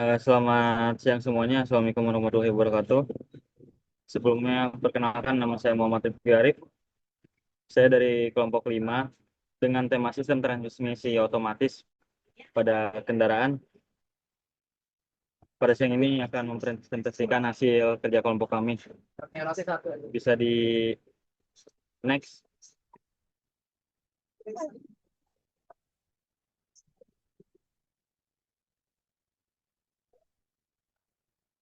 Selamat siang semuanya. Assalamualaikum warahmatullahi wabarakatuh. Sebelumnya, perkenalkan nama saya Muhammad Rifki Arif. Saya dari kelompok 5 dengan tema sistem transmisi otomatis pada kendaraan. Pada siang ini akan mempresentasikan hasil kerja kelompok kami. Bisa di next.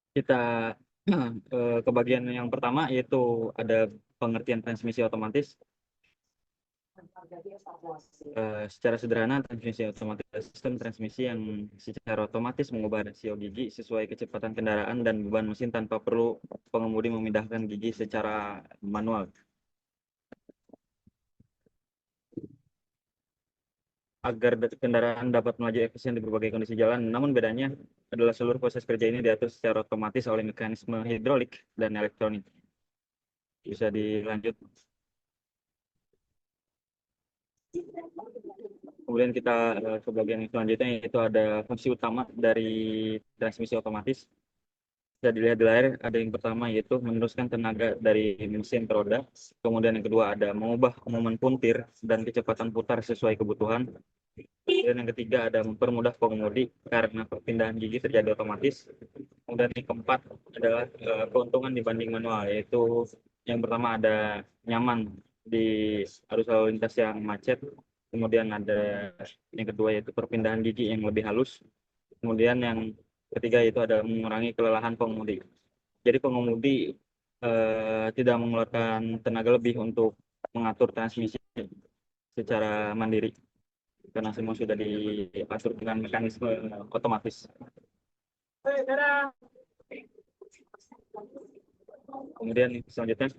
Kita ke bagian yang pertama, yaitu ada pengertian transmisi otomatis. Secara sederhana, transmisi otomatis adalah sistem transmisi yang secara otomatis mengubah rasio gigi sesuai kecepatan kendaraan dan beban mesin tanpa perlu pengemudi memindahkan gigi secara manual. Agar kendaraan dapat melaju efisien di berbagai kondisi jalan. Namun bedanya adalah seluruh proses kerja ini diatur secara otomatis oleh mekanisme hidrolik dan elektronik. Bisa dilanjut. Kemudian kita ke bagian selanjutnya, yaitu ada fungsi utama dari transmisi otomatis. Bisa dilihat di layar, ada yang pertama yaitu meneruskan tenaga dari mesin ke roda. Kemudian yang kedua ada mengubah momen puntir dan kecepatan putar sesuai kebutuhan. Dan yang ketiga ada mempermudah pengemudi karena perpindahan gigi terjadi otomatis. Kemudian yang keempat adalah keuntungan dibanding manual, yaitu yang pertama ada nyaman di arus lalu lintas yang macet. Kemudian ada yang kedua yaitu perpindahan gigi yang lebih halus. Kemudian yang ketiga itu ada mengurangi kelelahan pengemudi. Jadi pengemudi tidak mengeluarkan tenaga lebih untuk mengatur transmisi secara mandiri karena semua sudah diatur dengan mekanisme otomatis. Kemudian selanjutnya,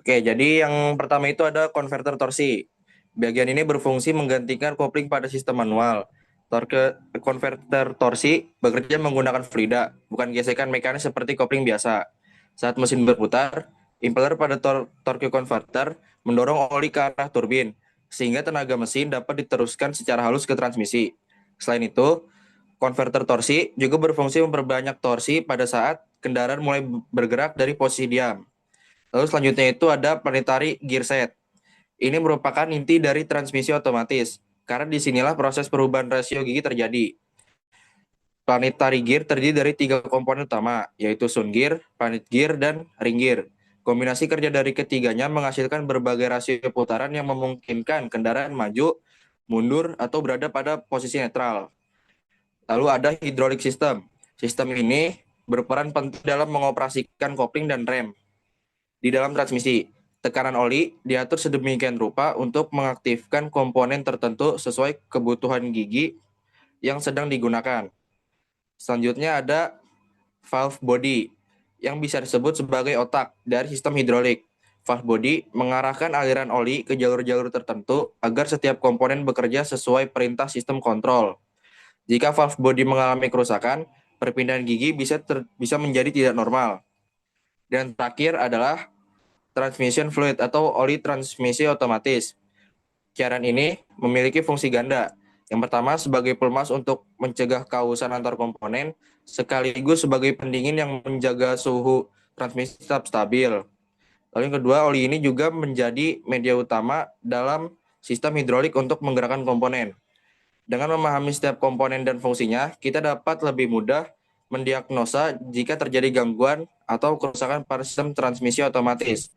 Oke, jadi yang pertama itu ada konverter torsi. Bagian ini berfungsi menggantikan kopling pada sistem manual. Konverter torsi bekerja menggunakan fluida, bukan gesekan mekanis seperti kopling biasa. Saat mesin berputar, impeller pada torque converter mendorong oli ke arah turbin, sehingga tenaga mesin dapat diteruskan secara halus ke transmisi. Selain itu, konverter torsi juga berfungsi memperbanyak torsi pada saat kendaraan mulai bergerak dari posisi diam. Lalu selanjutnya itu ada planetary gear set. Ini merupakan inti dari transmisi otomatis, karena disinilah proses perubahan rasio gigi terjadi. Planetary gear terdiri dari 3 komponen utama, yaitu sound gear, planet gear, dan ring gear. Kombinasi kerja dari ketiganya menghasilkan berbagai rasio putaran yang memungkinkan kendaraan maju, mundur, atau berada pada posisi netral. Lalu ada hydraulic system. Sistem ini berperan penting dalam mengoperasikan kopling dan rem di dalam transmisi. Tekanan oli diatur sedemikian rupa untuk mengaktifkan komponen tertentu sesuai kebutuhan gigi yang sedang digunakan. Selanjutnya ada valve body yang bisa disebut sebagai otak dari sistem hidrolik. Valve body mengarahkan aliran oli ke jalur-jalur tertentu agar setiap komponen bekerja sesuai perintah sistem kontrol. Jika valve body mengalami kerusakan, perpindahan gigi bisa menjadi tidak normal. Dan terakhir adalah transmission fluid atau oli transmisi otomatis. Cairan ini memiliki fungsi ganda. Yang pertama sebagai pelumas untuk mencegah kausan antar komponen, sekaligus sebagai pendingin yang menjaga suhu transmisi tetap stabil. Lalu yang kedua, oli ini juga menjadi media utama dalam sistem hidrolik untuk menggerakkan komponen. Dengan memahami setiap komponen dan fungsinya, kita dapat lebih mudah mendiagnosa jika terjadi gangguan atau kerusakan pada sistem transmisi otomatis.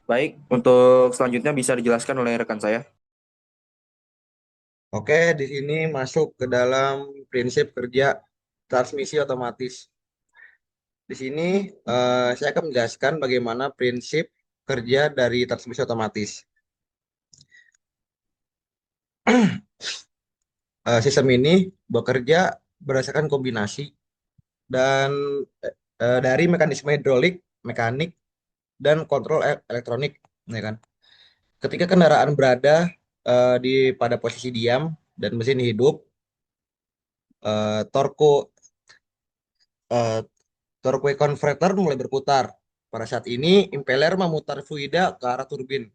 Baik, untuk selanjutnya bisa dijelaskan oleh rekan saya. Oke, di sini masuk ke dalam prinsip kerja transmisi otomatis. Di sini saya akan menjelaskan bagaimana prinsip kerja dari transmisi otomatis. Sistem ini bekerja berdasarkan kombinasi dan dari mekanisme hidrolik, mekanik, dan kontrol elektronik, ya kan? Ketika kendaraan berada pada posisi diam dan mesin hidup, eh, torko eh, torque converter mulai berputar. Pada saat ini, impeller memutar fluida ke arah turbin.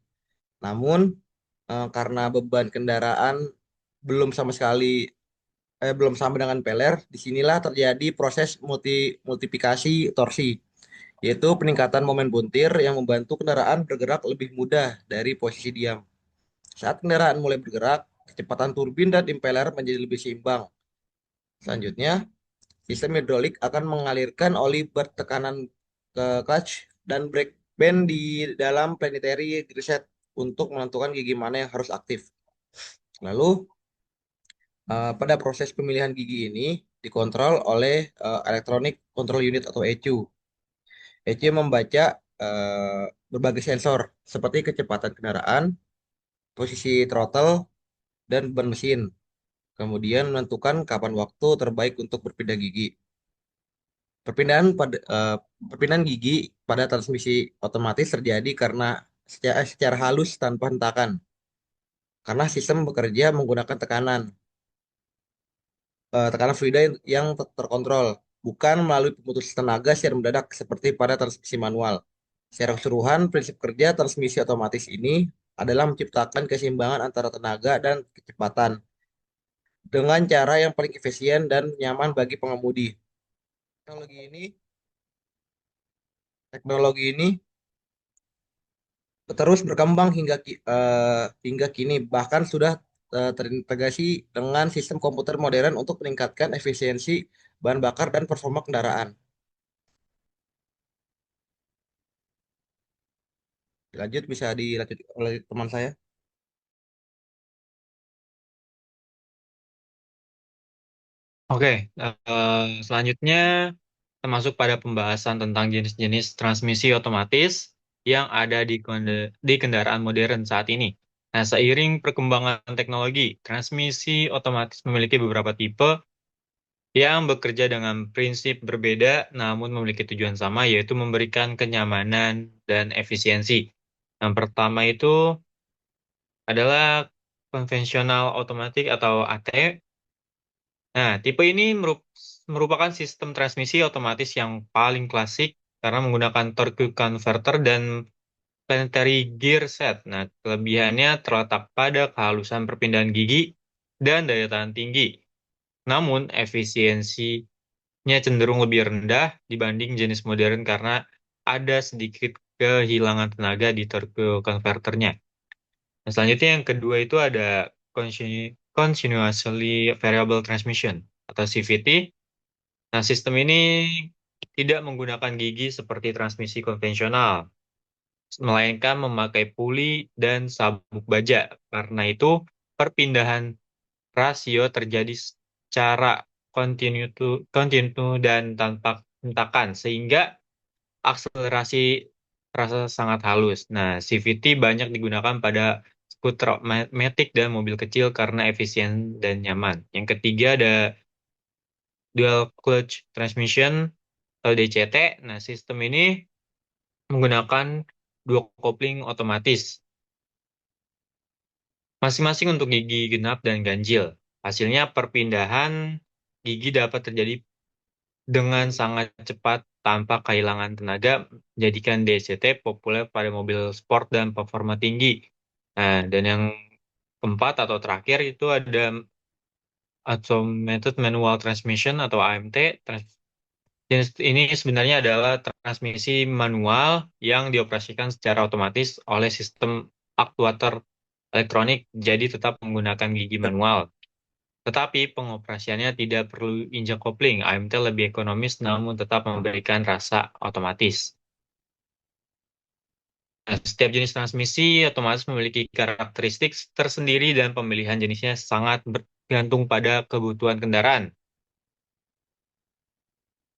Namun, karena beban kendaraan belum sama sekali belum sama dengan peler, disinilah terjadi proses multiplikasi torsi, yaitu peningkatan momen buntir yang membantu kendaraan bergerak lebih mudah dari posisi diam. Saat kendaraan mulai bergerak, kecepatan turbin dan impeller menjadi lebih seimbang. Selanjutnya, sistem hidrolik akan mengalirkan oli bertekanan ke clutch dan brake band di dalam planetary reset untuk menentukan gigi mana yang harus aktif. Lalu, pada proses pemilihan gigi ini dikontrol oleh Electronic Control Unit atau ECU. ECU membaca berbagai sensor seperti kecepatan kendaraan, posisi throttle, dan beban mesin. Kemudian menentukan kapan waktu terbaik untuk berpindah gigi. Perpindahan pada perpindahan gigi pada transmisi otomatis terjadi karena secara halus tanpa hentakan. Karena sistem bekerja menggunakan tekanan fluida yang terkontrol, bukan melalui pemutusan tenaga secara mendadak seperti pada transmisi manual. Secara keseluruhan, prinsip kerja transmisi otomatis ini adalah menciptakan keseimbangan antara tenaga dan kecepatan dengan cara yang paling efisien dan nyaman bagi pengemudi. Teknologi ini, teknologi ini terus berkembang hingga kini, bahkan sudah terintegrasi dengan sistem komputer modern untuk meningkatkan efisiensi bahan bakar dan performa kendaraan. Lanjut bisa dilanjut oleh teman saya. Oke, selanjutnya termasuk pada pembahasan tentang jenis-jenis transmisi otomatis yang ada di kendaraan modern saat ini. Nah, seiring perkembangan teknologi, transmisi otomatis memiliki beberapa tipe yang bekerja dengan prinsip berbeda namun memiliki tujuan sama, yaitu memberikan kenyamanan dan efisiensi. Yang pertama itu adalah konvensional otomatik atau AT. Nah, tipe ini merupakan sistem transmisi otomatis yang paling klasik karena menggunakan torque converter dan planetary gear set. Nah, kelebihannya terletak pada kehalusan perpindahan gigi dan daya tahan tinggi. Namun, efisiensinya cenderung lebih rendah dibanding jenis modern karena ada sedikit kehilangan tenaga di torque converternya. Nah, selanjutnya yang kedua itu ada continuously variable transmission atau CVT. Nah, sistem ini tidak menggunakan gigi seperti transmisi konvensional, melainkan memakai puli dan sabuk baja. Karena itu, perpindahan rasio terjadi secara kontinu dan tanpa hentakan, sehingga akselerasi terasa sangat halus. Nah, CVT banyak digunakan pada skuter matic dan mobil kecil karena efisien dan nyaman. Yang ketiga ada dual clutch transmission atau DCT. Nah, sistem ini menggunakan dua kopling otomatis, masing-masing untuk gigi genap dan ganjil. Hasilnya perpindahan gigi dapat terjadi dengan sangat cepat tanpa kehilangan tenaga, menjadikan DCT populer pada mobil sport dan performa tinggi. Nah, dan yang keempat atau terakhir itu ada Automated Manual Transmission atau AMT. Jenis ini sebenarnya adalah transmisi manual yang dioperasikan secara otomatis oleh sistem aktuator elektronik, jadi tetap menggunakan gigi manual. Tetapi pengoperasiannya tidak perlu injak kopling. AMT lebih ekonomis namun tetap memberikan rasa otomatis. Nah, setiap jenis transmisi otomatis memiliki karakteristik tersendiri dan pemilihan jenisnya sangat bergantung pada kebutuhan kendaraan.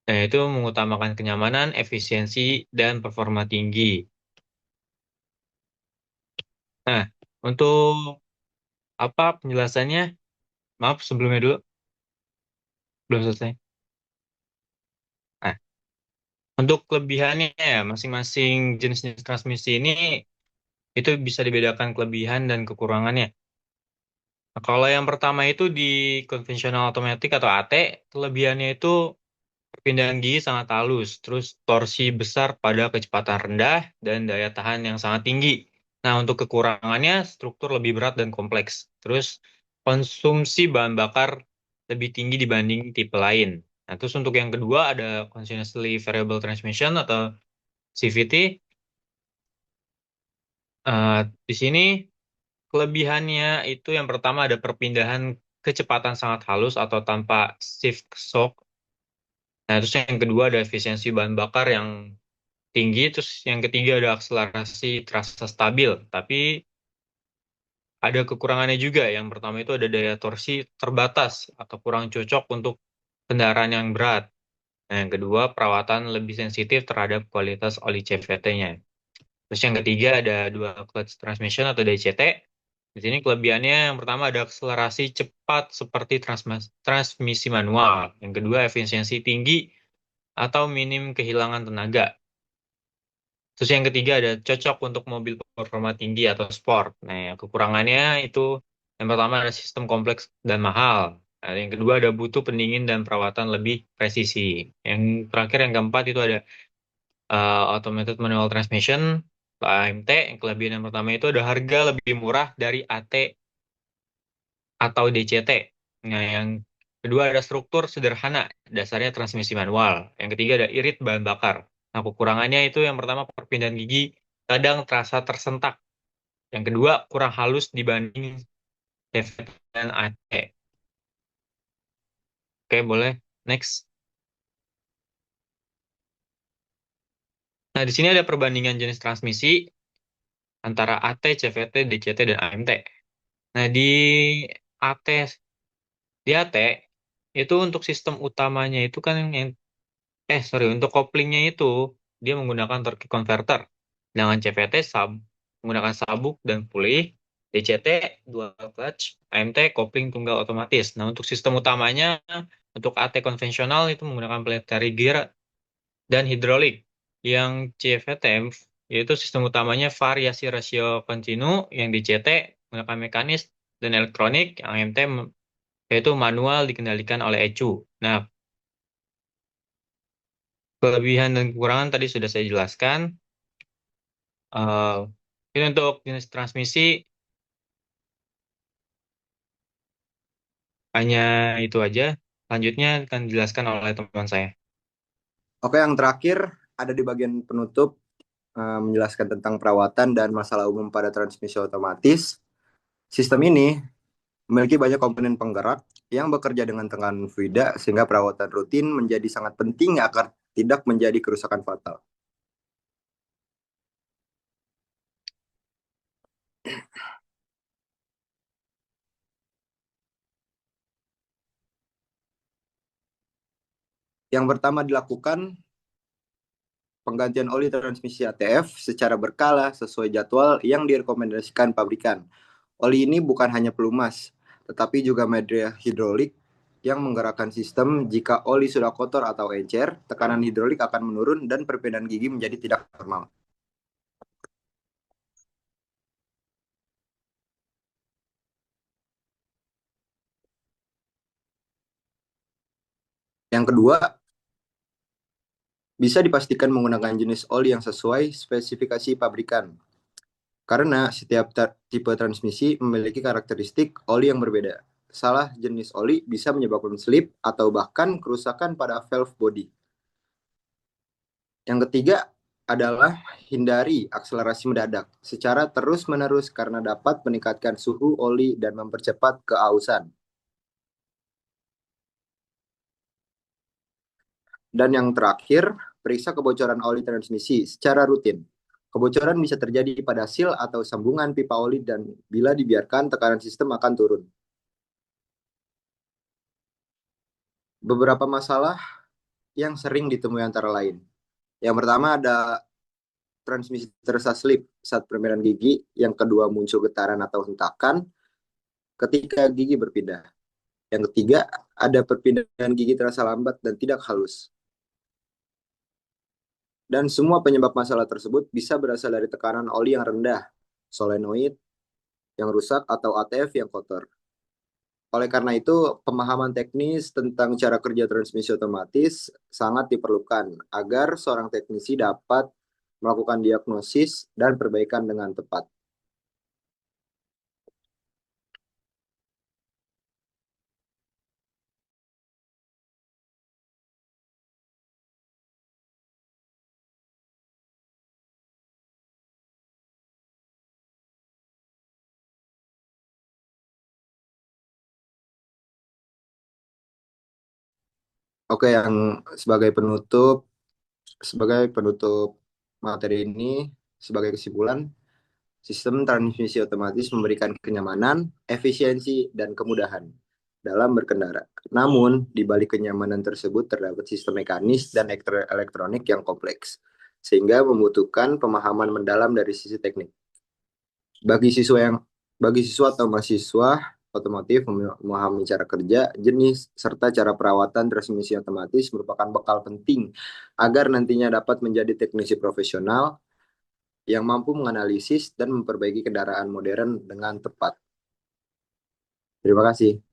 Nah, itu mengutamakan kenyamanan, efisiensi, dan performa tinggi. Nah, untuk apa penjelasannya? Maaf sebelumnya dulu, belum selesai. Nah, untuk kelebihannya ya, masing-masing jenis-jenis transmisi ini itu bisa dibedakan kelebihan dan kekurangannya. Nah, kalau yang pertama itu di konvensional otomatis atau AT, kelebihannya itu perpindahan gigi sangat halus, terus torsi besar pada kecepatan rendah dan daya tahan yang sangat tinggi. Nah, untuk kekurangannya struktur lebih berat dan kompleks. Terus konsumsi bahan bakar lebih tinggi dibanding tipe lain. Nah, terus untuk yang kedua ada Continuously Variable Transmission atau CVT. Di sini kelebihannya itu yang pertama ada perpindahan kecepatan sangat halus atau tanpa shift shock. Nah, terus yang kedua ada efisiensi bahan bakar yang tinggi. Terus yang ketiga ada akselerasi terasa stabil. Tapi ada kekurangannya juga. Yang pertama itu ada daya torsi terbatas atau kurang cocok untuk kendaraan yang berat. Nah, yang kedua perawatan lebih sensitif terhadap kualitas oli CVT-nya. Terus yang ketiga ada dua clutch transmission atau DCT. Di sini kelebihannya yang pertama ada akselerasi cepat seperti transmisi manual. Yang kedua efisiensi tinggi atau minim kehilangan tenaga. Terus yang ketiga ada cocok untuk mobil performa tinggi atau sport. Nah, kekurangannya itu yang pertama ada sistem kompleks dan mahal. Nah, yang kedua ada butuh pendingin dan perawatan lebih presisi. Yang terakhir yang keempat itu ada automated manual transmission atau AMT. Yang kelebihan yang pertama itu ada harga lebih murah dari AT atau DCT. Nah, yang kedua ada struktur sederhana, dasarnya transmisi manual. Yang ketiga ada irit bahan bakar. Nah, kekurangannya itu yang pertama perpindahan gigi kadang terasa tersentak. Yang kedua kurang halus dibanding DVT dan AT. Oke, boleh. Next. Nah, di sini ada perbandingan jenis transmisi antara AT, CVT, DCT, dan AMT. Nah, AT, di AT itu untuk sistem utamanya itu kan yang untuk koplingnya itu dia menggunakan torque converter. Dengan CVT menggunakan sabuk dan pulley, DCT dual clutch, AMT kopling tunggal otomatis. Nah, untuk sistem utamanya untuk AT konvensional itu menggunakan planetary gear dan hidrolik. Yang CVT yaitu sistem utamanya variasi rasio kontinu, yang DCT menggunakan mekanis dan elektronik, yang AMT yaitu manual dikendalikan oleh ECU. Nah, kelebihan dan kekurangan tadi sudah saya jelaskan. Ini untuk jenis transmisi hanya itu aja. Selanjutnya akan dijelaskan oleh teman saya. Oke, yang terakhir ada di bagian penutup menjelaskan tentang perawatan dan masalah umum pada transmisi otomatis. Sistem ini memiliki banyak komponen penggerak yang bekerja dengan tekanan fluida sehingga perawatan rutin menjadi sangat penting agar tidak menjadi kerusakan fatal. Yang pertama dilakukan penggantian oli transmisi ATF secara berkala sesuai jadwal yang direkomendasikan pabrikan. Oli ini bukan hanya pelumas, tetapi juga media hidrolik yang menggerakkan sistem. Jika oli sudah kotor atau encer, tekanan hidrolik akan menurun dan perpindahan gigi menjadi tidak normal. Yang kedua, bisa dipastikan menggunakan jenis oli yang sesuai spesifikasi pabrikan. Karena setiap tipe transmisi memiliki karakteristik oli yang berbeda. Salah jenis oli bisa menyebabkan slip atau bahkan kerusakan pada valve body. Yang ketiga adalah hindari akselerasi mendadak secara terus-menerus karena dapat meningkatkan suhu oli dan mempercepat keausan. Dan yang terakhir, periksa kebocoran oli transmisi secara rutin. Kebocoran bisa terjadi pada seal atau sambungan pipa oli dan bila dibiarkan tekanan sistem akan turun. Beberapa masalah yang sering ditemui antara lain. Yang pertama ada transmisi terasa slip saat perpindahan gigi. Yang kedua muncul getaran atau hentakan ketika gigi berpindah. Yang ketiga ada perpindahan gigi terasa lambat dan tidak halus. Dan semua penyebab masalah tersebut bisa berasal dari tekanan oli yang rendah, solenoid yang rusak, atau ATF yang kotor. Oleh karena itu, pemahaman teknis tentang cara kerja transmisi otomatis sangat diperlukan agar seorang teknisi dapat melakukan diagnosis dan perbaikan dengan tepat. Oke, yang sebagai penutup materi ini, sebagai kesimpulan, sistem transmisi otomatis memberikan kenyamanan, efisiensi, dan kemudahan dalam berkendara. Namun, di balik kenyamanan tersebut terdapat sistem mekanis dan elektronik yang kompleks, sehingga membutuhkan pemahaman mendalam dari sisi teknik. Bagi siswa atau mahasiswa otomotif, memahami cara kerja, jenis, serta cara perawatan transmisi otomatis merupakan bekal penting agar nantinya dapat menjadi teknisi profesional yang mampu menganalisis dan memperbaiki kendaraan modern dengan tepat. Terima kasih.